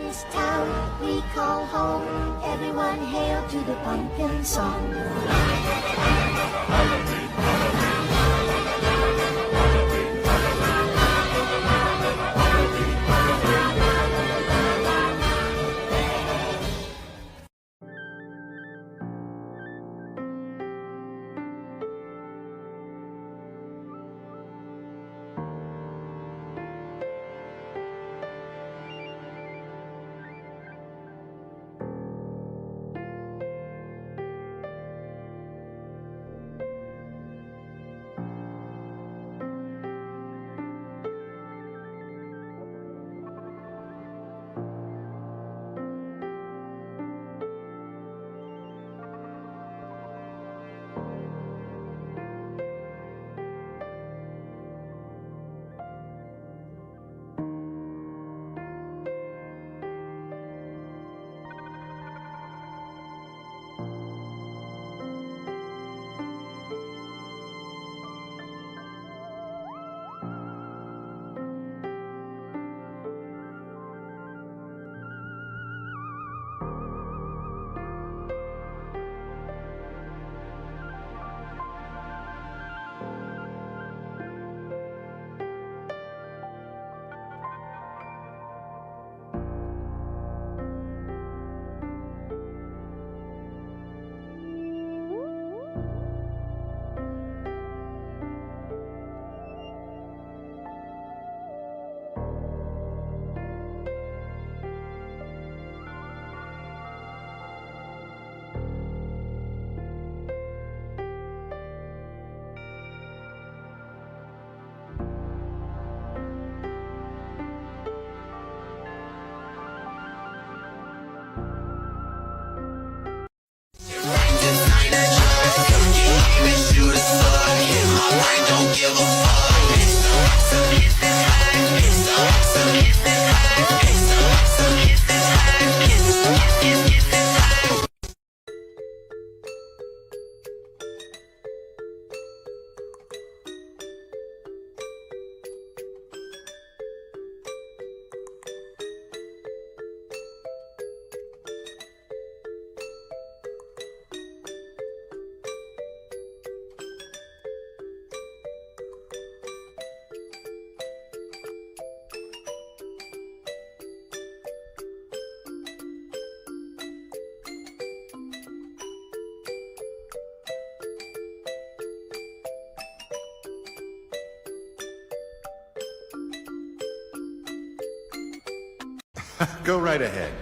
This town we call home. Everyone hail to the pumpkin song. Go right ahead.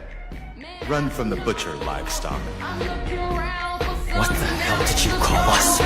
Run from the butcher livestock. What the hell did you call us?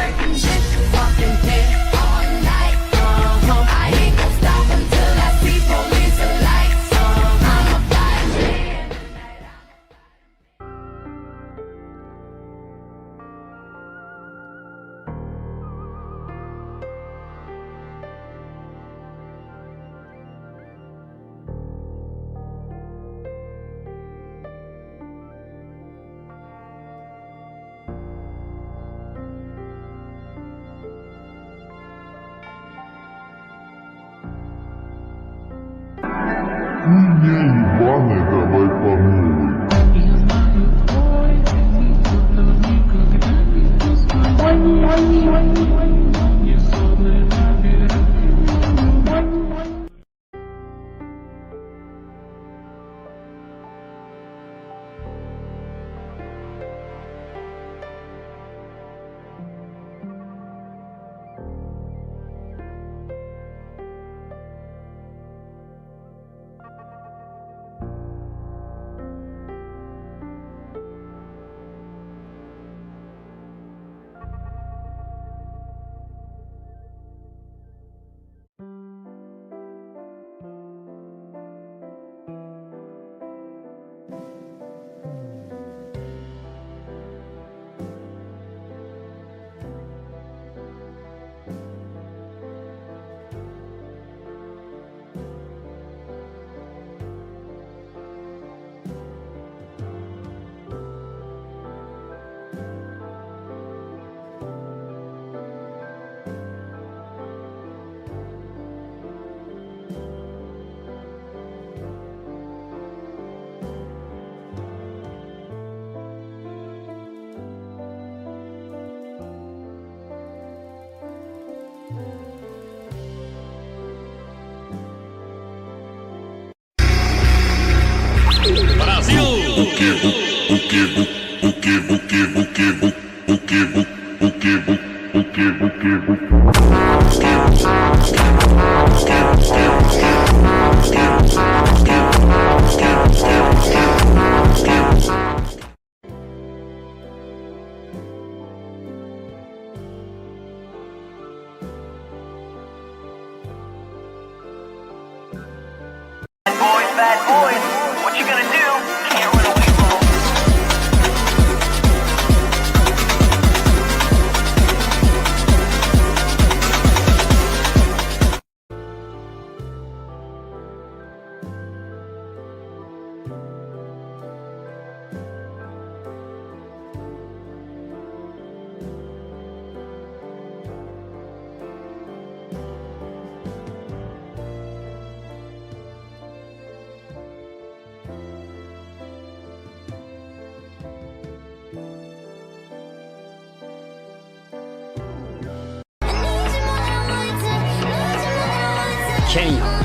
Bad boys, what you gonna do? Here when we roll. 켄야.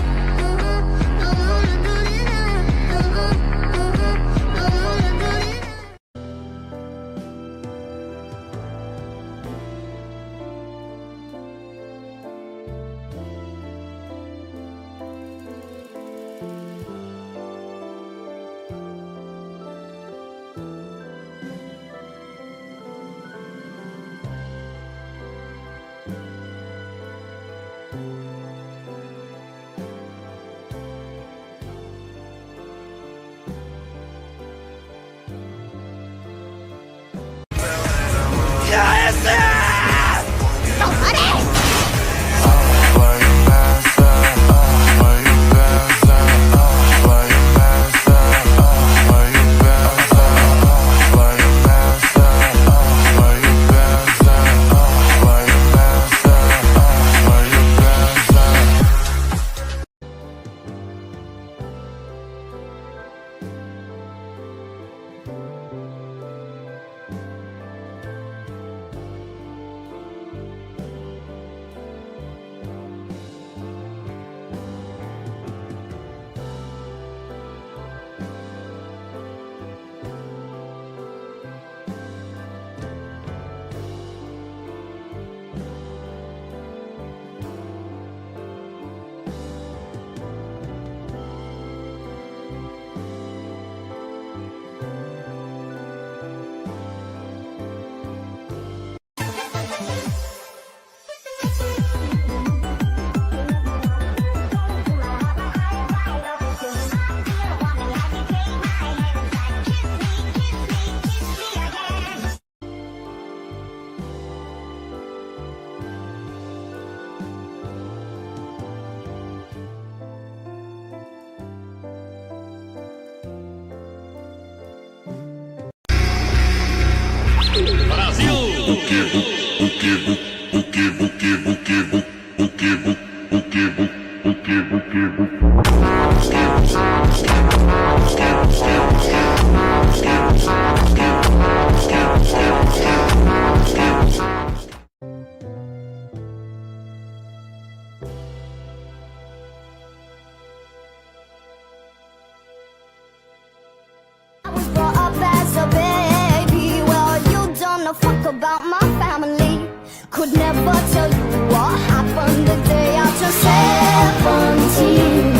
was brought up as a baby. Well, you don't know fuck about my family. Could never tell you what happened the day I turned 17.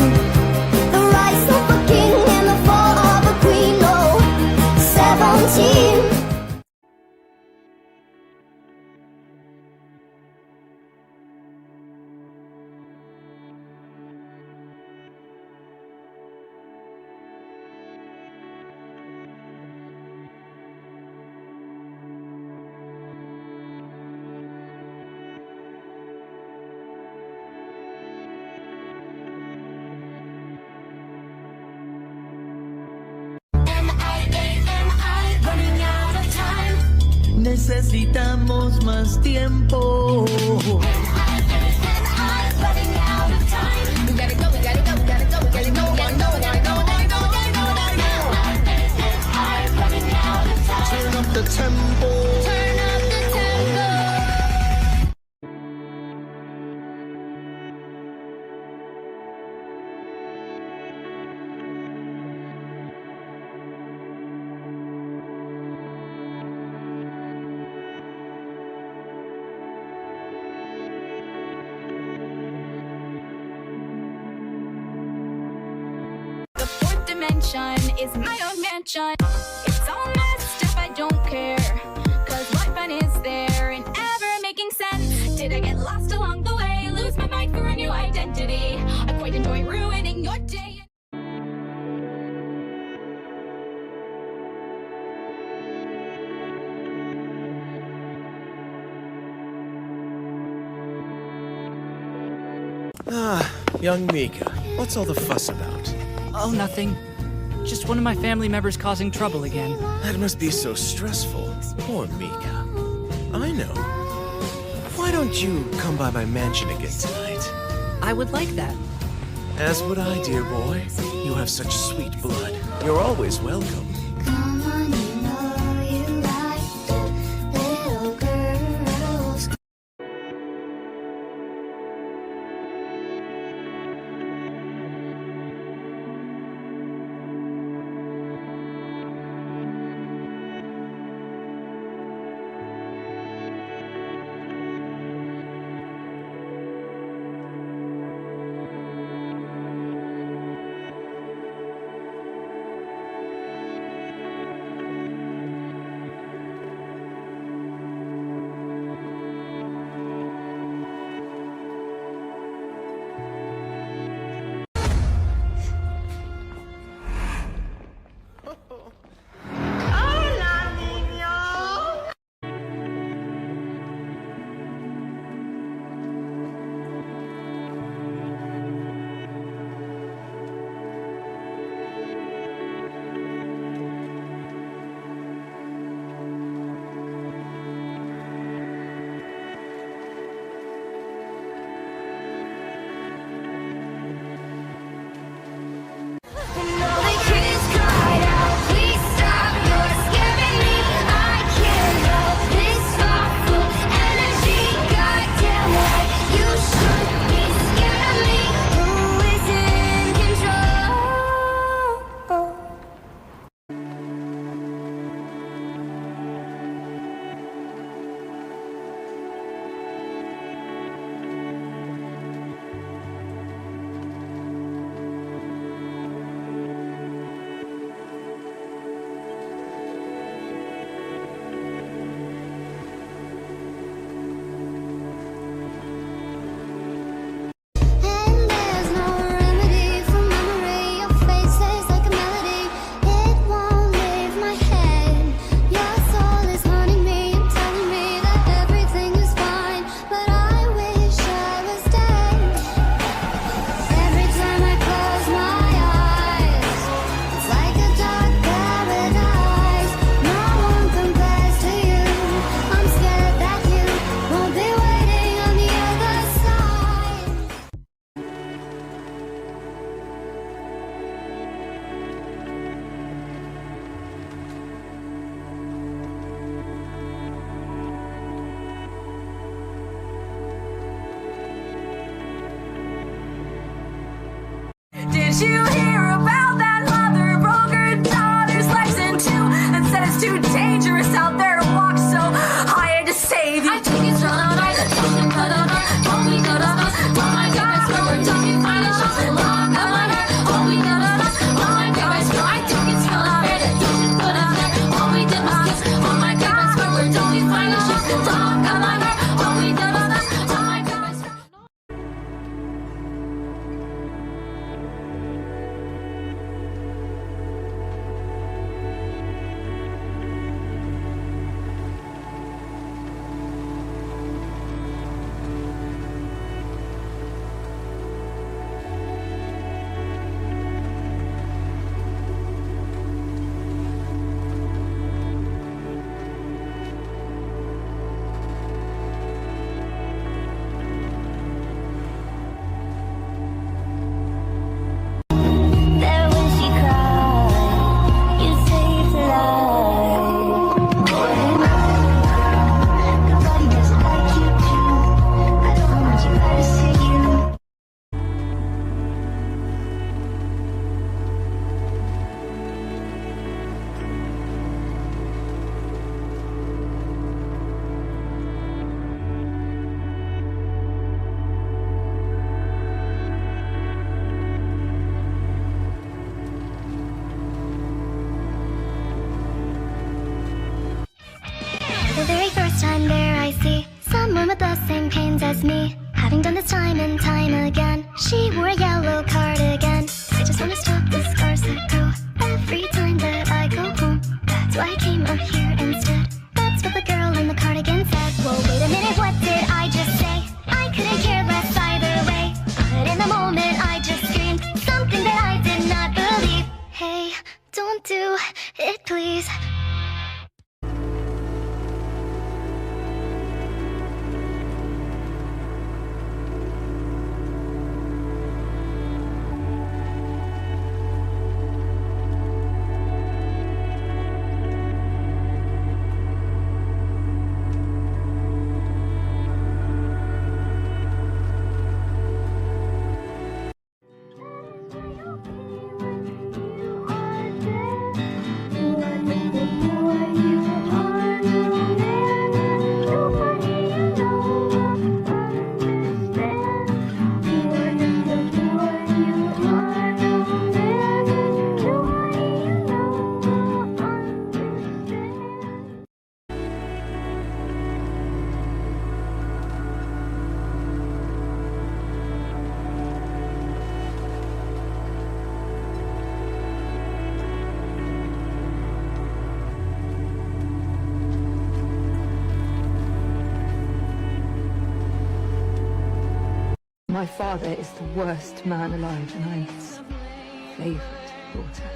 The rise of a king and the fall of a queen. Oh, 17. Necesitamos más tiempo. Turn up the tempo. Is my own mansion. It's all messed up, I don't care. Cause what fun is there in ever making sense? Did I get lost along the way? Lose my mind for a new identity? I quite enjoy ruining your day. Young Mika, what's all the fuss about? Oh, nothing. Just one of my family members causing trouble again. That must be so stressful. Poor Mika. I know. Why don't you come by my mansion again tonight? I would like that. As would I, dear boy. You have such sweet blood. You're always welcome. Come on, you know you like the little girls. Did you hear about that mother broke her daughter's legs in two and said it's too dangerous out there to walk, so I had to save you. I took it strong, I told me no, oh my God, I swear we're talking final shots and lock up my hair. Oh we no, oh my God, I swear I took it strong, I had to put it there. All we did was kiss. Oh my God, I swear we're talking final shots and lock up my hair. Oh we no, oh my God, I swear. There when she cried, you saved her life. Nobody does it like you do. I don't know what you gotta see you. For the very first time there I see someone with the same pains as me. Having done this time and time again, she wore a yellow cardigan. I just wanna stop the scars that grow every time that I go home. That's why I came up here instead. That's what the girl in the cardigan said. Whoa, wait a minute, what did I just say? I couldn't care less either way. But in the moment I just screamed something that I did not believe. Hey, don't do it please. My father is the worst man alive, and I'm his favorite daughter.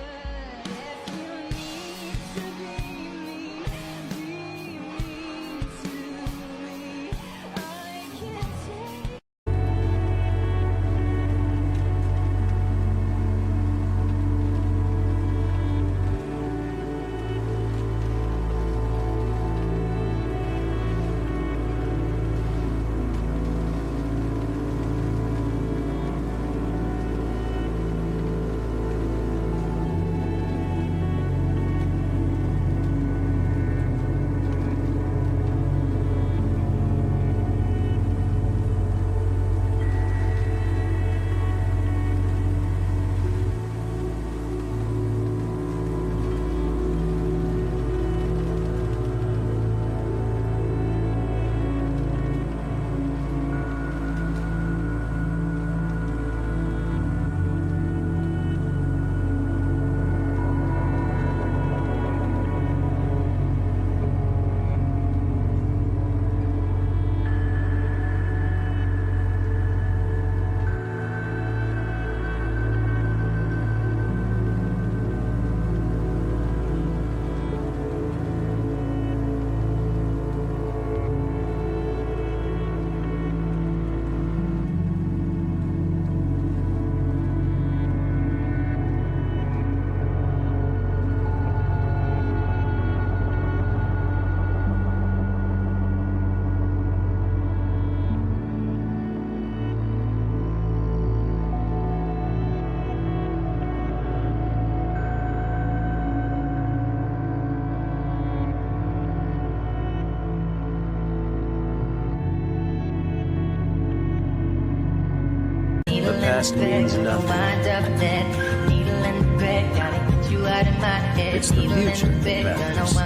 The past means nothing. It's the future that matters.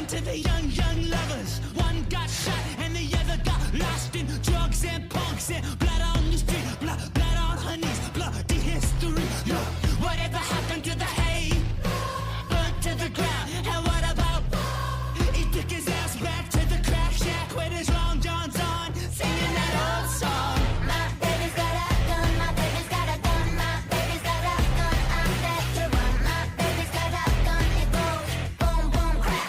To the young lovers, one got shot and the other got lost in drugs and punks and blood on the street, blood on her knees, bloody history. Yeah. Whatever happened to the hay? Burnt to the ground. And what about? He took his ass back to the crack shack with his long johns on, singing that old song. My baby's got a gun, my baby's got a gun, my baby's got a gun, I'm back to run. My baby's got a gun, it goes boom, boom, crack.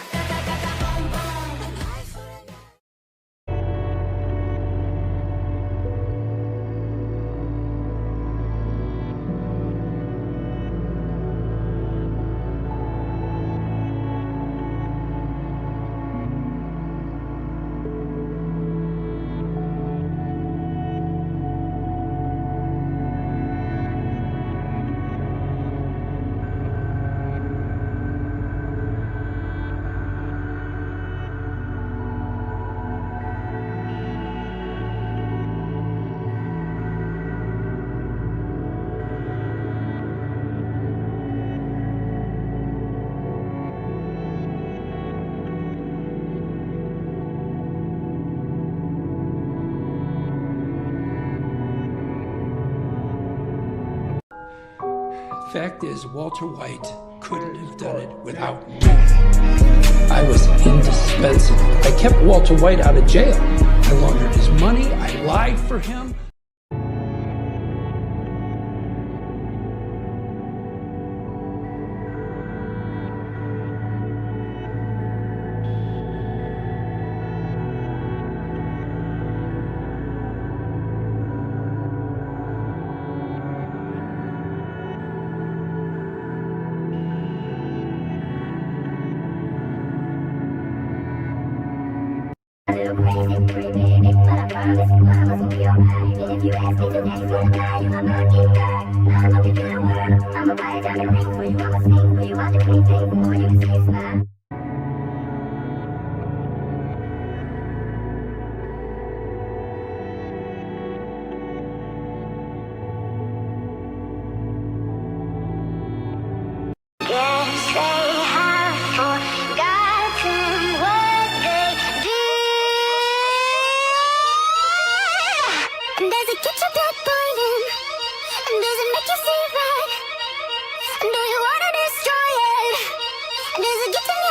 Fact is, Walter White couldn't have done it without me. I was indispensable. I kept Walter White out of jail. I laundered his money. I lied for him. Does it get your blood boiling? Does it make you see red? Do you wanna destroy it? Does it get in your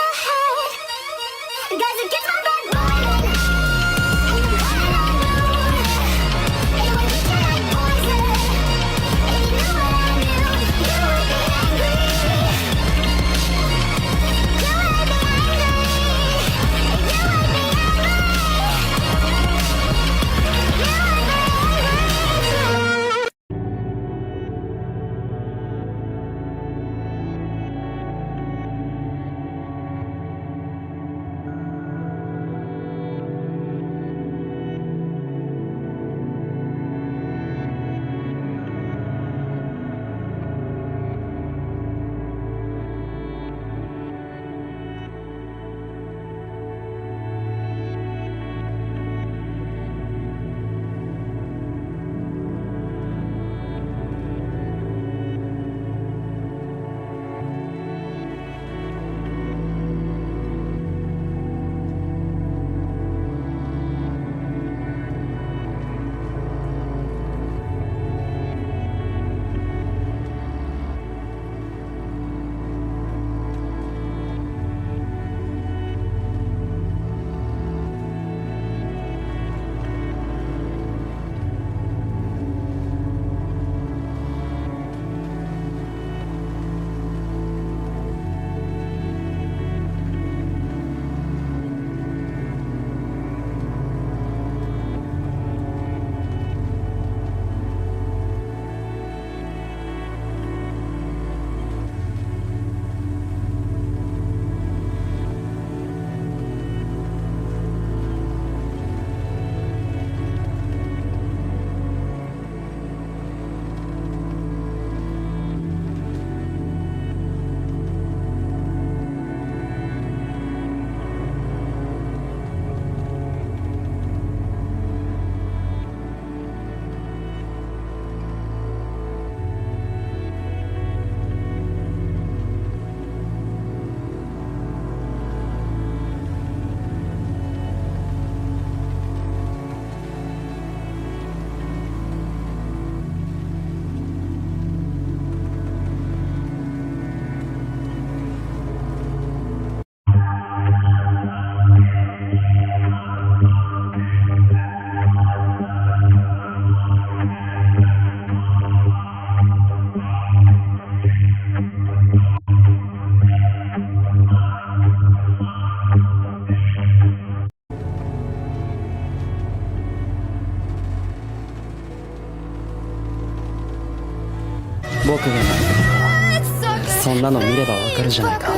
僕が何者かそんなの見ればわかるじゃないか。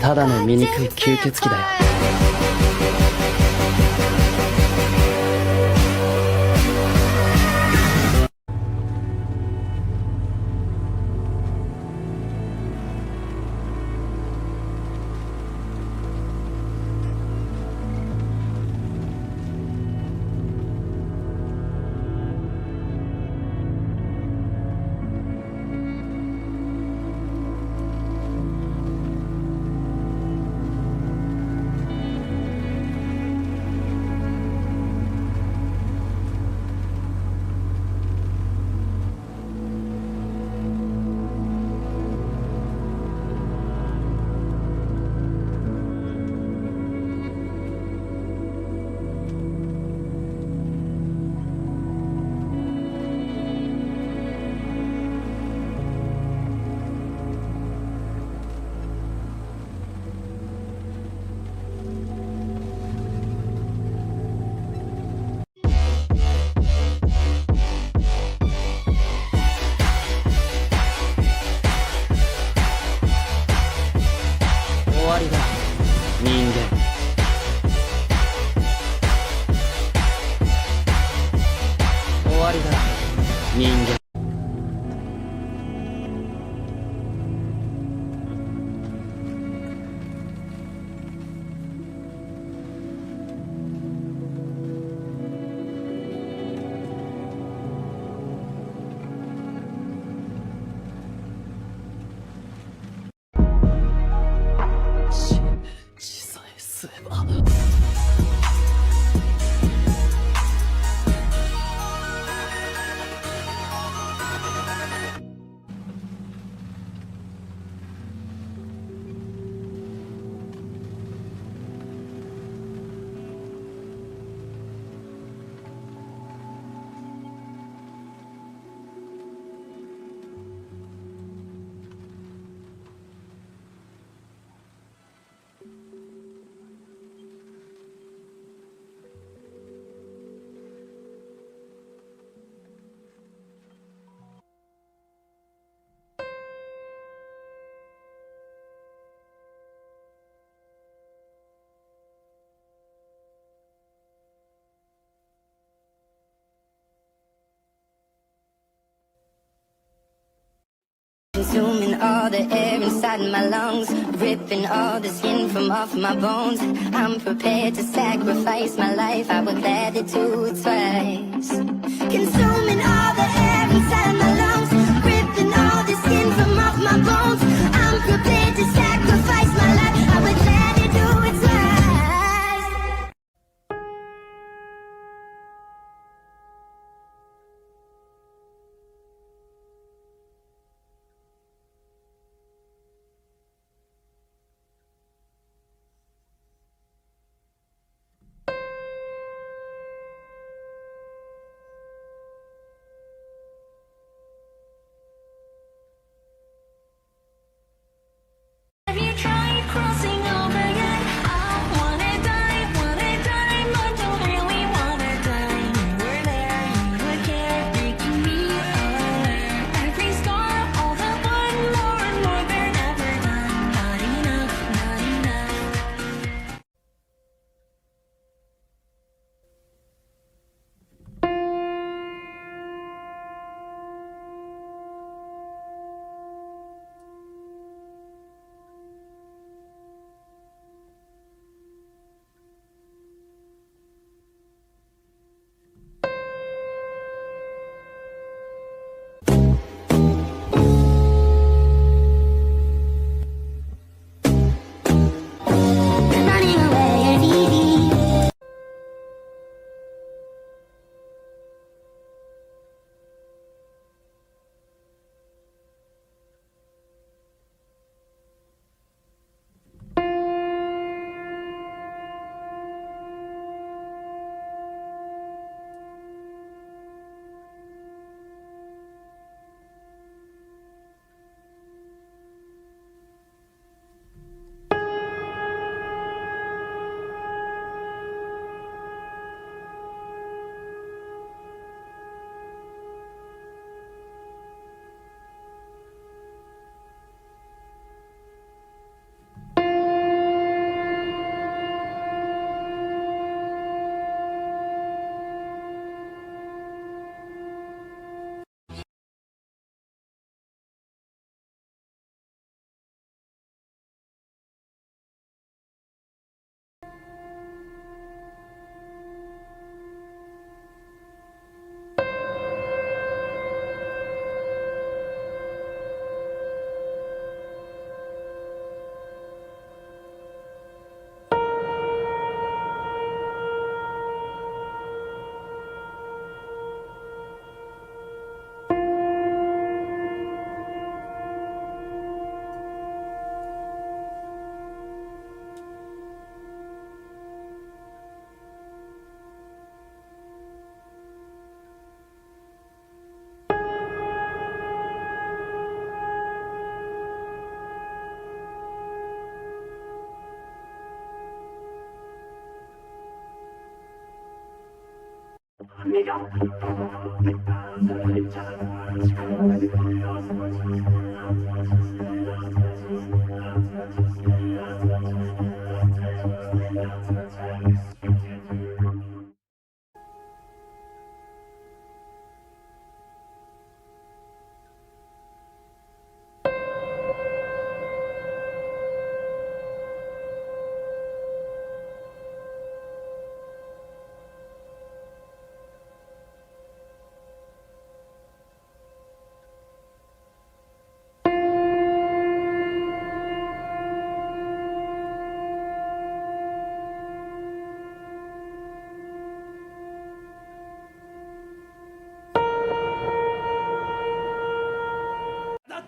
ただの醜い吸血鬼だよ。終わりだ、人間。終わりだ、人間。血さえ吸えば。Consuming all the air inside my lungs, ripping all the skin from off my bones. I'm prepared to sacrifice my life, I would gladly do it twice. Consuming all the air inside my lungs, ripping all the skin from off my bones. I'm prepared to sacrifice my life, I would gladly do it twice.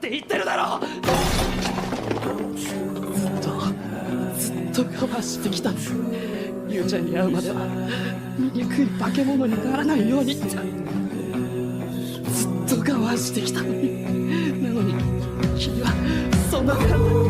って言ってるだろ。ずっと我慢してきた。ゆうちゃんに会うまでは醜い化け物にならないようにってずっと我慢してきたのに。なのに君はそんな体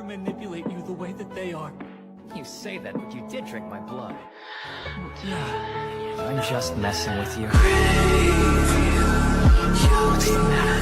manipulate you the way that they are. You say that, but you did drink my blood. I'm just messing with you. What's the matter?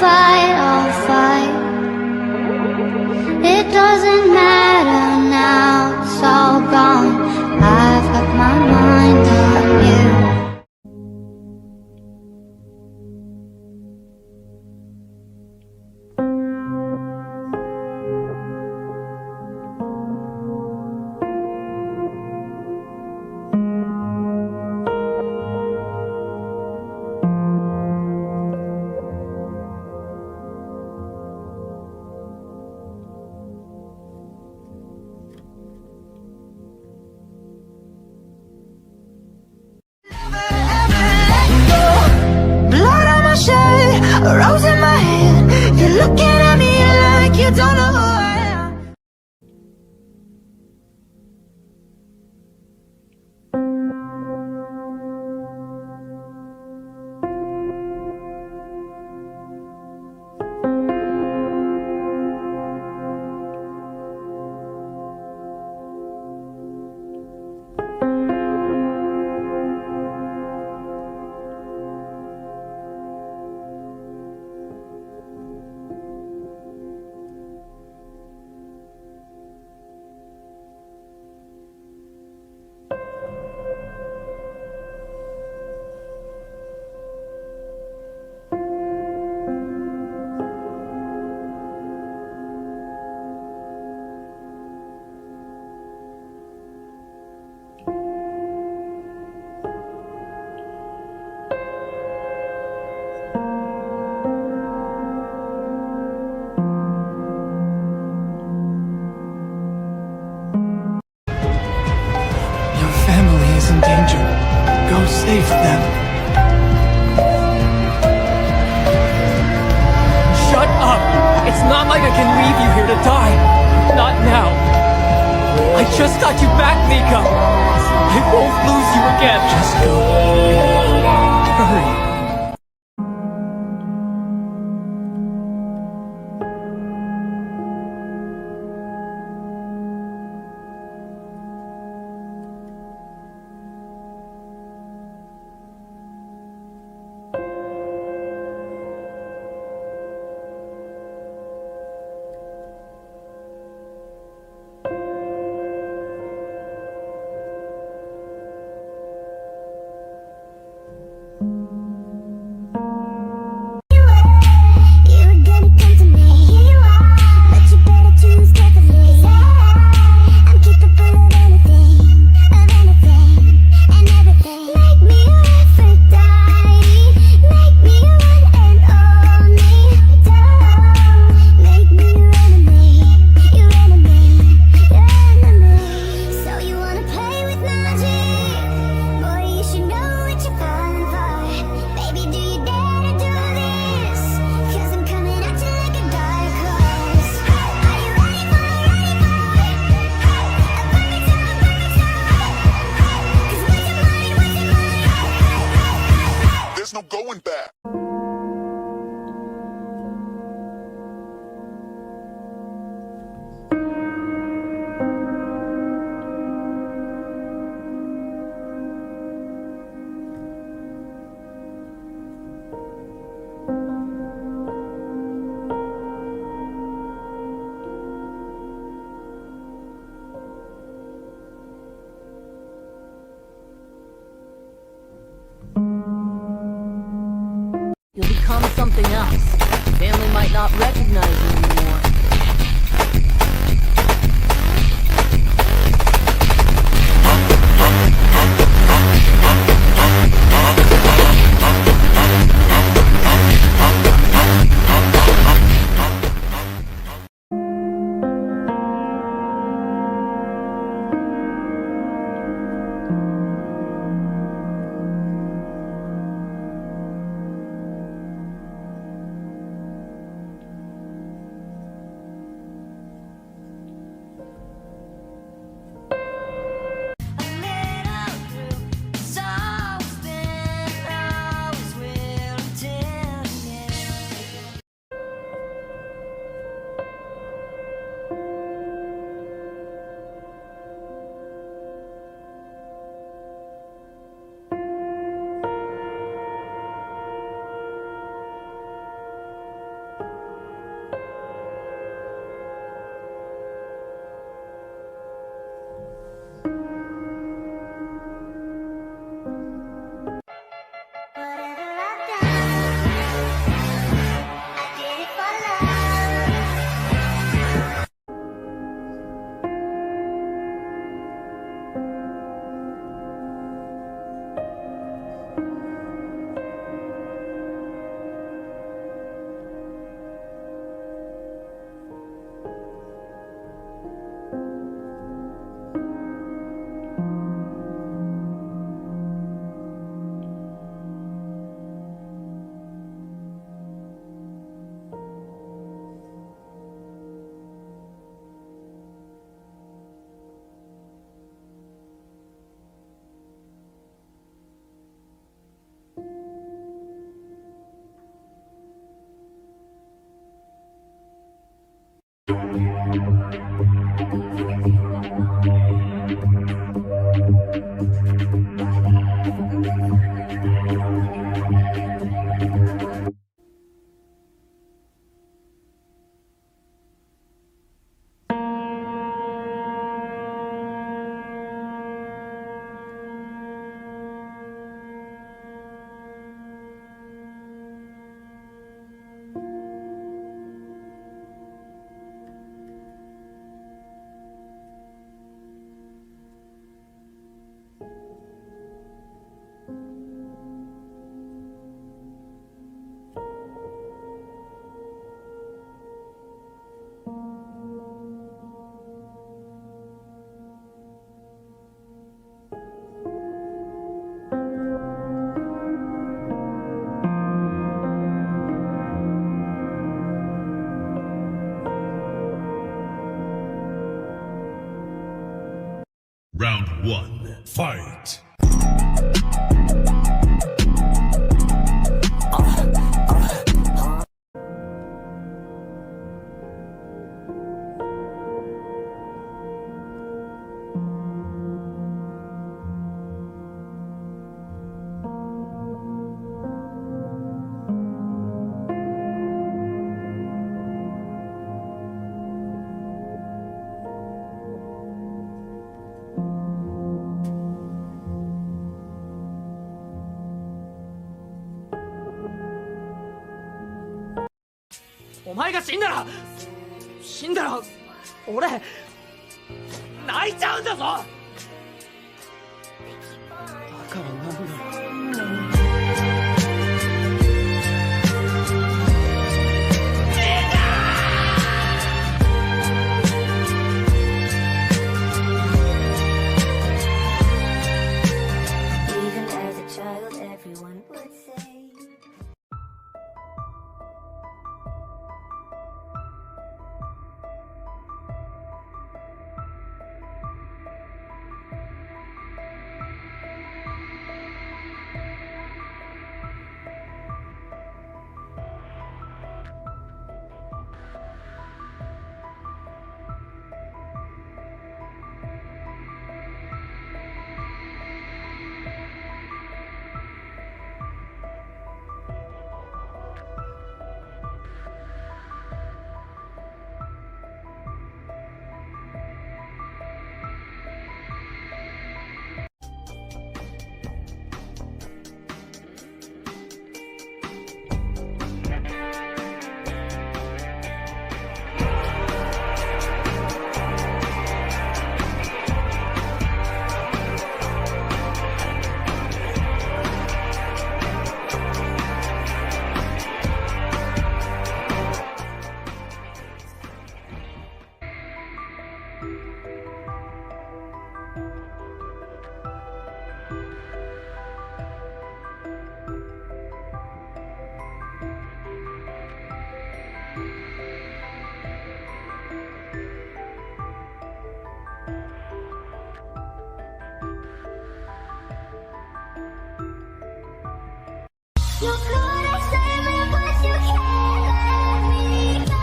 fight, I'll fight. It doesn't matter now, it's all gone. I've got my mind on you. A rose in my hand. You're looking at me like you don't know who I am. In danger. Go save them. Shut up! It's not like I can leave you here to die. Not now. I just got you back, Mika. I won't lose you again. Just go. Hurry. going back. You'll become something else. Family might not recognize you anymore. Round 1, fight!お前が死んだら俺泣いちゃうんだぞ。だからなんだよ。You couldn't save me, but you can't let me go.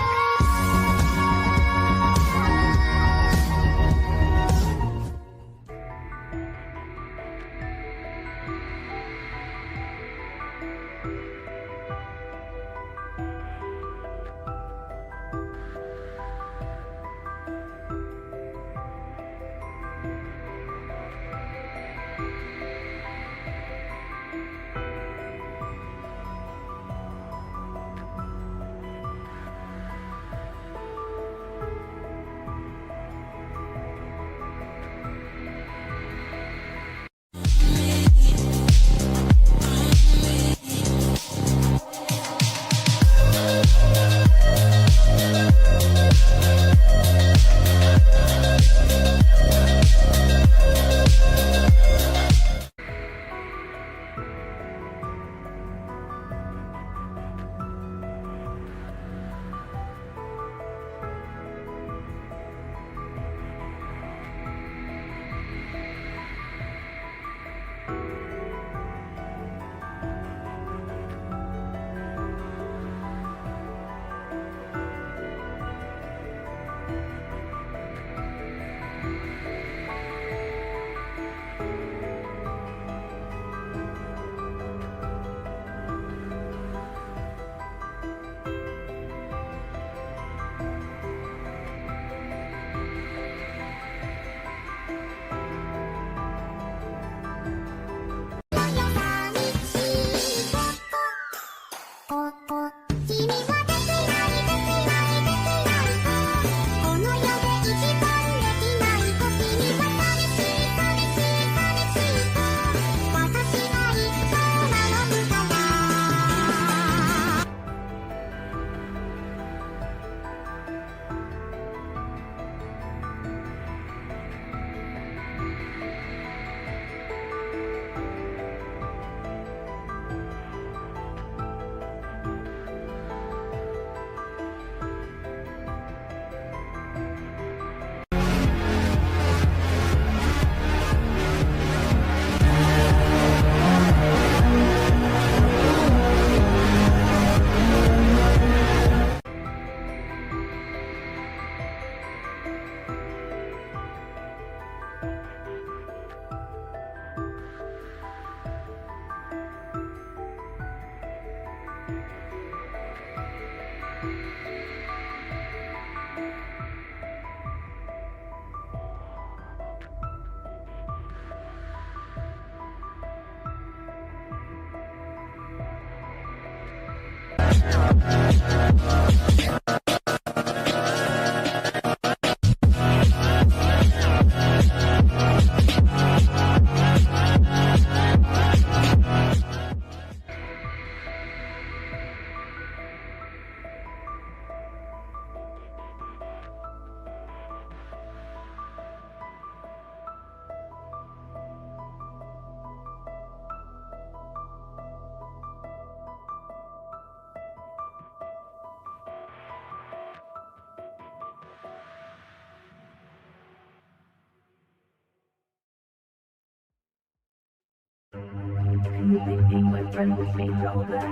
You think being my friend would change all of that?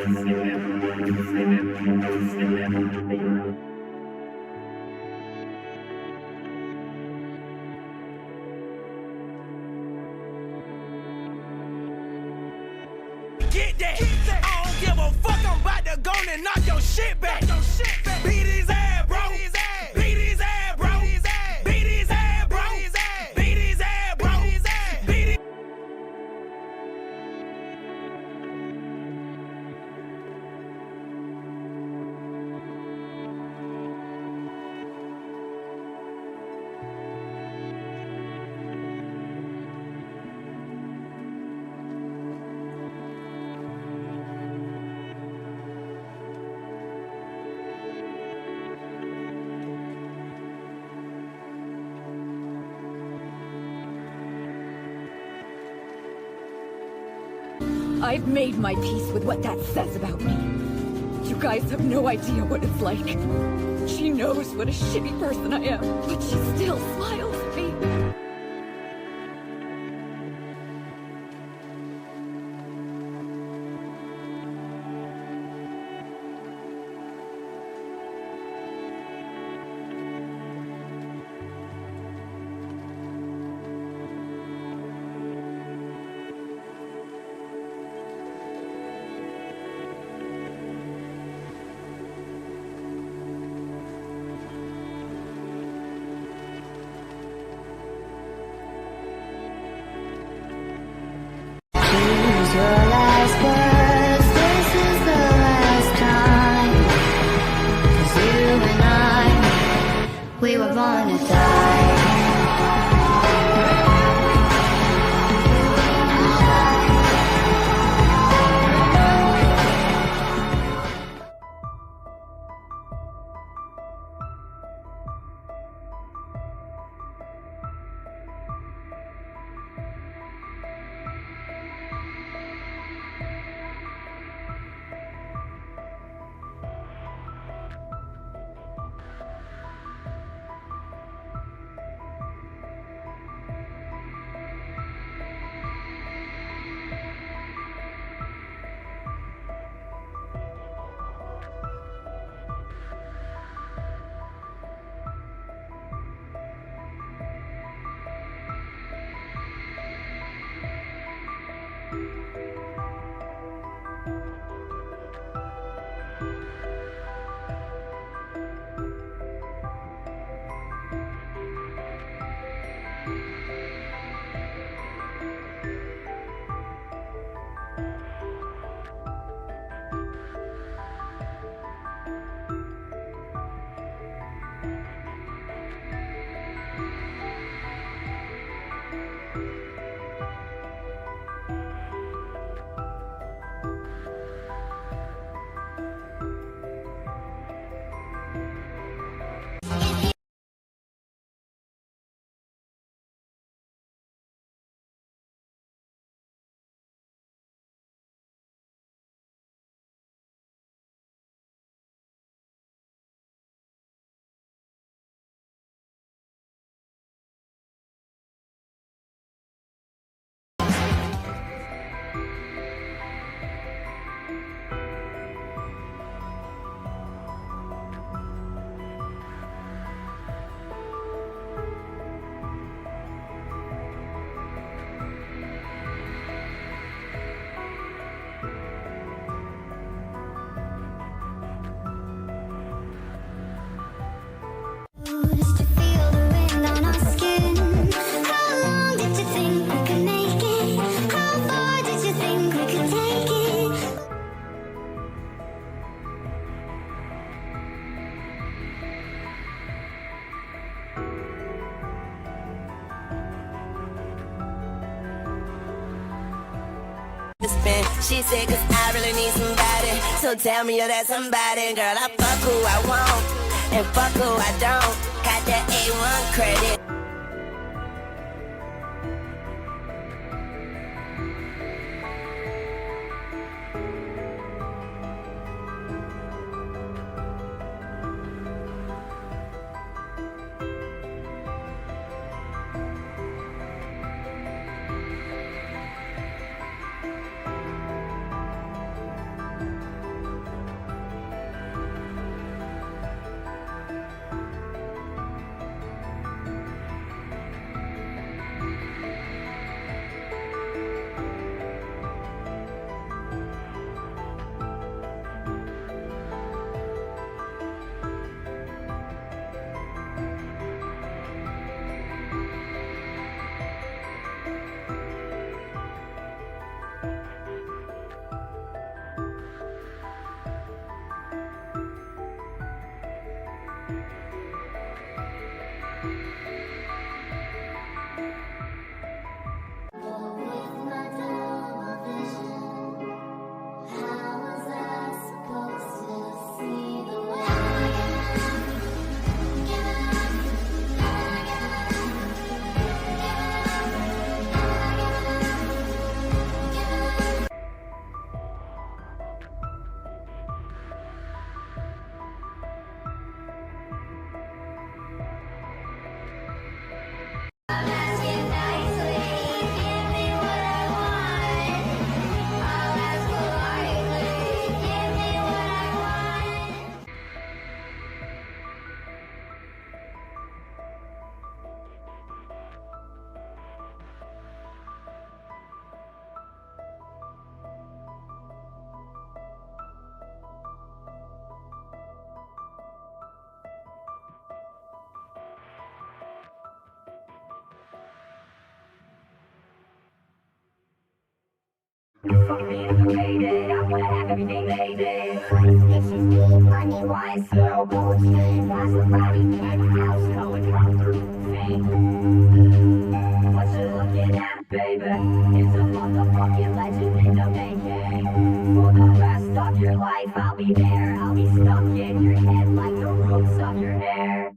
Get that. I don't give a fuck, I'm about to go and knock your shit back. Beat his ass, bro. Beat his ass, bro. Beat his ass, bro. Beat his ass, bro. Beat his. I've made my peace with what that says about me. You guys have no idea what it's like. She knows what a shitty person I am, but she still smiles at me. Choose your last words, this is the last time. 'Cause you and I, we were born to die. Just to feel the wind on our skin. How long did you think we could make it? How far did you think we could take it? She said, 'cause I really need somebody. So tell me you're that somebody. Girl, I fuck who I want and fuck who I don't. Got that A1 credit. Fuck me in the payday, I wanna have everything they did. Bitches need money, why so good? Maserati, penthouse, how it come through fame. What you looking at, baby? Is a motherfucking legend in the making. For the rest of your life, I'll be there. I'll be stuck in your head like the roots of your hair.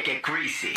Get greasy.